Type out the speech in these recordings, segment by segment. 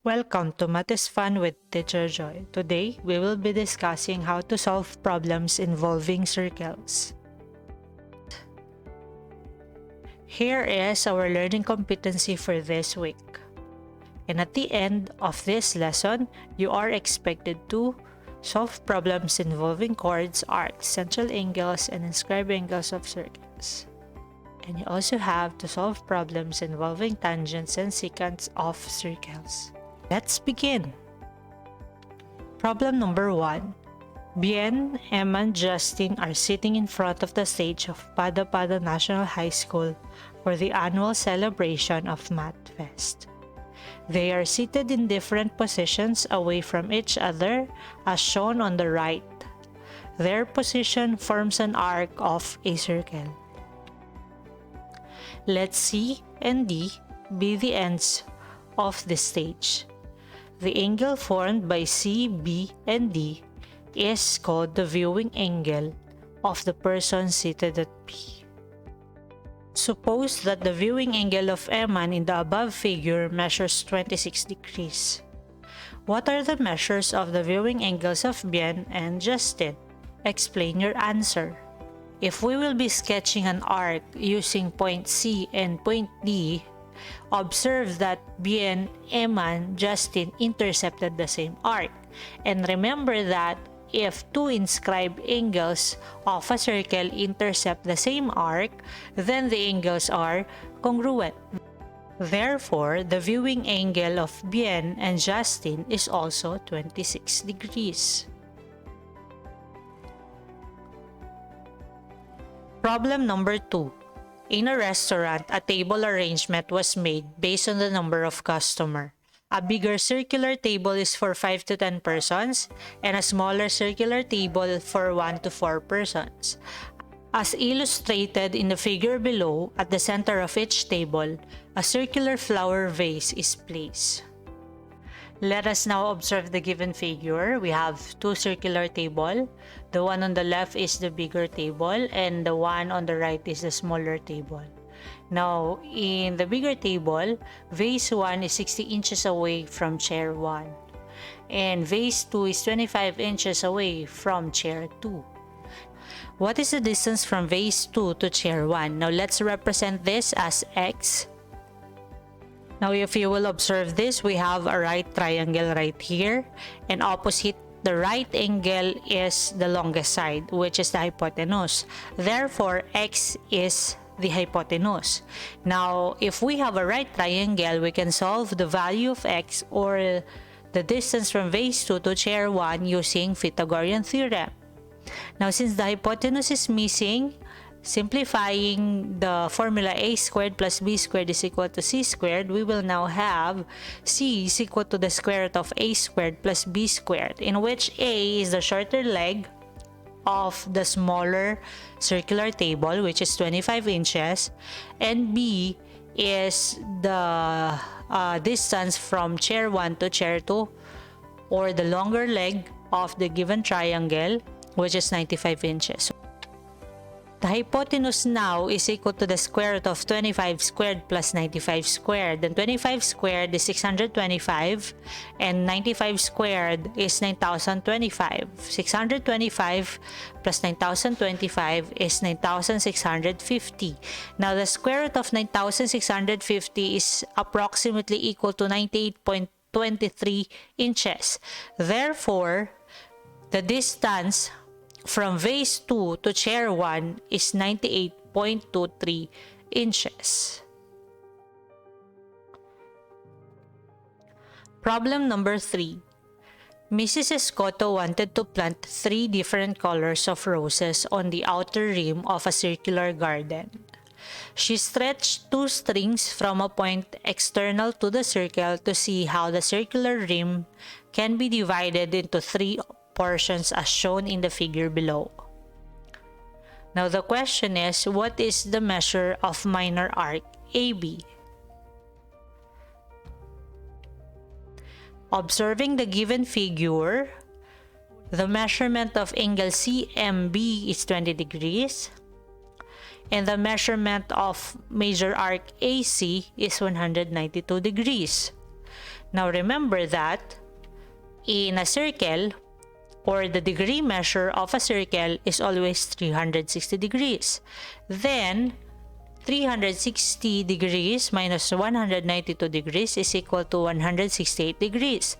Welcome to Math is Fun with Teacher Joy. Today, we will be discussing how to solve problems involving circles. Here is our learning competency for this week. And at the end of this lesson, you are expected to solve problems involving chords, arcs, central angles, and inscribed angles of circles. And you also have to solve problems involving tangents and secants of circles. Let's begin. Problem number 1. Bien, Emma, and Justin are sitting in front of the stage of Pada Pada National High School for the annual celebration of Math Fest. They are seated in different positions away from each other as shown on the right. Their position forms an arc of a circle. Let C and D be the ends of the stage. The angle formed by C, B, and D is called the viewing angle of the person seated at B. Suppose that the viewing angle of Eman in the above figure measures 26 degrees. What are the measures of the viewing angles of Bien and Justin? Explain your answer. If we will be sketching an arc using point C and point D, observe that Bien, Eman, Justin intercepted the same arc. And remember that if two inscribed angles of a circle intercept the same arc, then the angles are congruent. Therefore, the viewing angle of Bien and Justin is also 26 degrees. Problem number 2. In a restaurant, a table arrangement was made based on the number of customers. A bigger circular table is for 5 to 10 persons, and a smaller circular table for 1 to 4 persons. As illustrated in the figure below, at the center of each table, a circular flower vase is placed. Let us now observe the given figure. We have two circular tables. The one on the left is the bigger table and the one on the right is the smaller table. Now, in the bigger table, vase 1 is 60 inches away from chair 1. And vase 2 is 25 inches away from chair 2. What is the distance from vase 2 to chair 1? Now, let's represent this as x. Now, if you will observe this, we have a right triangle right here, and opposite the right angle is the longest side, which is the hypotenuse. Therefore, x is the hypotenuse. Now, if we have a right triangle, we can solve the value of x or the distance from vase 2 to chair 1 using Pythagorean theorem. Now, since the hypotenuse is missing, simplifying the formula a squared plus b squared is equal to c squared, we will now have c is equal to the square root of a squared plus b squared, in which a is the shorter leg of the smaller circular table, which is 25 inches, and b is the distance from chair 1 to chair 2, or the longer leg of the given triangle, which is 95 inches. The hypotenuse now is equal to the square root of 25 squared plus 95 squared. Then 25 squared is 625 and 95 squared is 9025. 625 plus 9025 is 9650. Now the square root of 9650 is approximately equal to 98.23 inches. Therefore, the distance from vase 2 to chair 1 is 98.23 inches. Problem number 3. Mrs. Escoto wanted to plant 3 different colors of roses on the outer rim of a circular garden. She stretched 2 strings from a point external to the circle to see how the circular rim can be divided into 3 portions as shown in the figure below. Now the question is, what is the measure of minor arc AB? Observing the given figure, the measurement of angle CMB is 20 degrees, and the measurement of major arc AC is 192 degrees. Now remember that in a circle, or the degree measure of a circle is always 360 degrees. Then 360 degrees minus 192 degrees is equal to 168 degrees.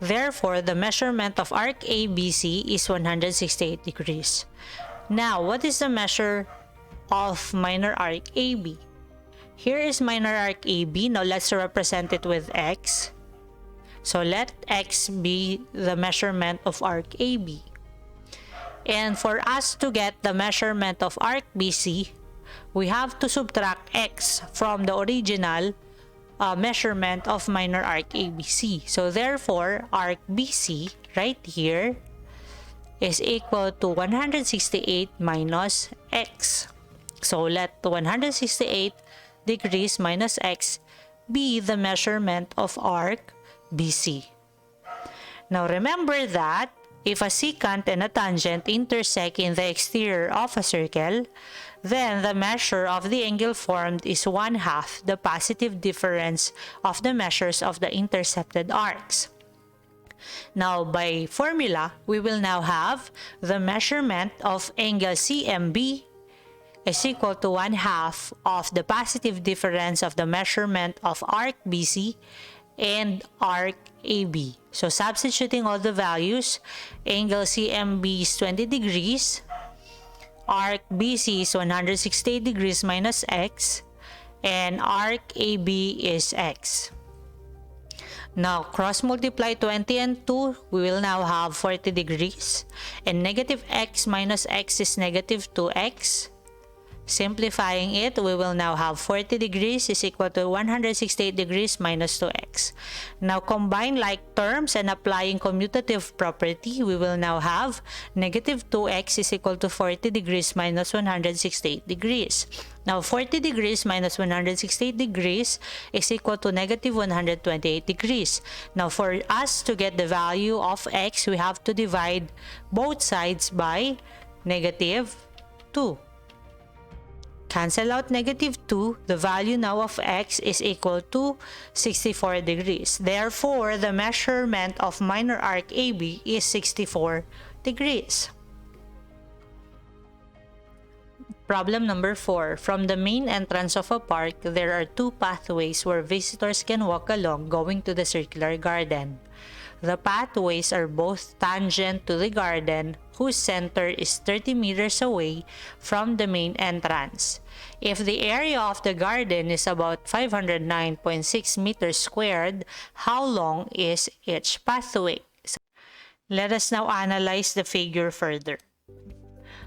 Therefore, the measurement of arc ABC is 168 degrees. Now, what is the measure of minor arc AB? Here is minor arc AB. Now, let's represent it with X. So, let X be the measurement of arc AB. And for us to get the measurement of arc BC, we have to subtract X from the original measurement of minor arc ABC. So therefore, arc BC right here is equal to 168 minus X. So let 168 degrees minus X be the measurement of arc BC. Now remember that if a secant and a tangent intersect in the exterior of a circle, then the measure of the angle formed is 1/2 the positive difference of the measures of the intercepted arcs. Now, by formula, we will now have the measurement of angle CMB is equal to 1/2 of the positive difference of the measurement of arc BC and arc AB. So, substituting all the values, angle CMB is 20 degrees, arc BC is 168 degrees minus X, and arc AB is X. Now, cross multiply 20 and 2, we will now have 40 degrees, and negative X minus X is negative 2X. Simplifying it, we will now have 40 degrees is equal to 168 degrees minus 2x. Now, combine like terms and applying commutative property, we will now have negative 2x is equal to 40 degrees minus 168 degrees. Now, 40 degrees minus 168 degrees is equal to negative 128 degrees. Now, for us to get the value of x, we have to divide both sides by negative 2. Cancel out negative 2, the value now of x is equal to 64 degrees. Therefore, the measurement of minor arc AB is 64 degrees. Problem number 4. From the main entrance of a park, there are two pathways where visitors can walk along going to the circular garden. The pathways are both tangent to the garden, whose center is 30 meters away from the main entrance. If the area of the garden is about 509.6 meters squared, how long is each pathway? So, let us now analyze the figure further.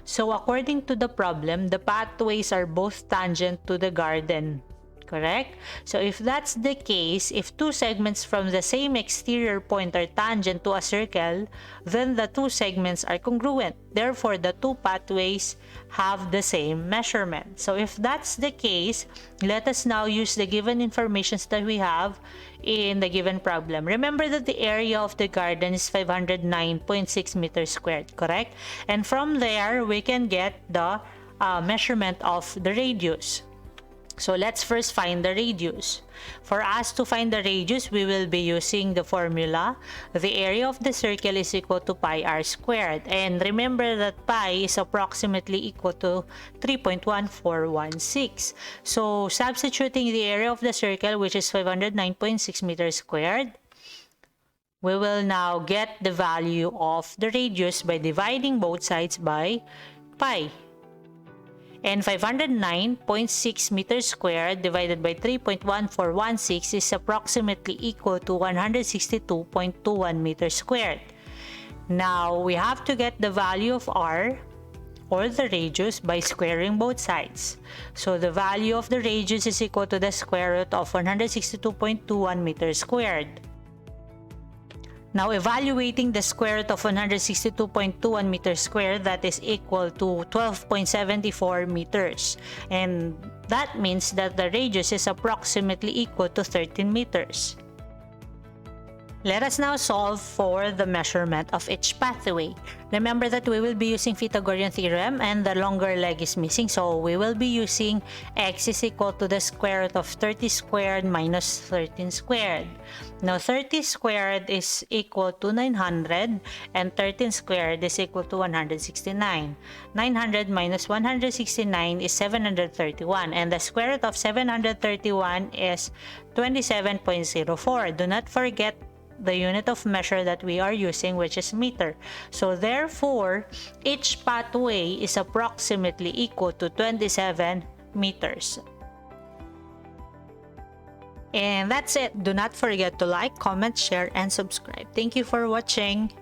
So according to the problem, the pathways are both tangent to the garden. Correct? So if that's the case, if two segments from the same exterior point are tangent to a circle, then the two segments are congruent. Therefore, the two pathways have the same measurement. So if that's the case, let us now use the given informations that we have in the given problem. Remember that the area of the garden is 509.6 meters squared, correct? And from there, we can get the measurement of the radius. So let's first find the radius. For us to find the radius, we will be using the formula. The area of the circle is equal to pi r squared. And remember that pi is approximately equal to 3.1416. So substituting the area of the circle, which is 509.6 meters squared, we will now get the value of the radius by dividing both sides by pi. And 509.6 meters squared divided by 3.1416 is approximately equal to 162.21 meters squared. Now, we have to get the value of r, or the radius, by squaring both sides. So, the value of the radius is equal to the square root of 162.21 meters squared. Now, evaluating the square root of 162.21 meters squared, that is equal to 12.74 meters. And that means that the radius is approximately equal to 13 meters. Let us now solve for the measurement of each pathway. Remember that we will be using Pythagorean theorem and the longer leg is missing, so we will be using x is equal to the square root of 30 squared minus 13 squared. Now 30 squared is equal to 900 and 13 squared is equal to 169. 900 minus 169 is 731 and the square root of 731 is 27.04. Do not forget the unit of measure that we are using, which is meter. So therefore, each pathway is approximately equal to 27 meters. And that's it. Do not forget to like, comment, share, and subscribe. Thank you for watching.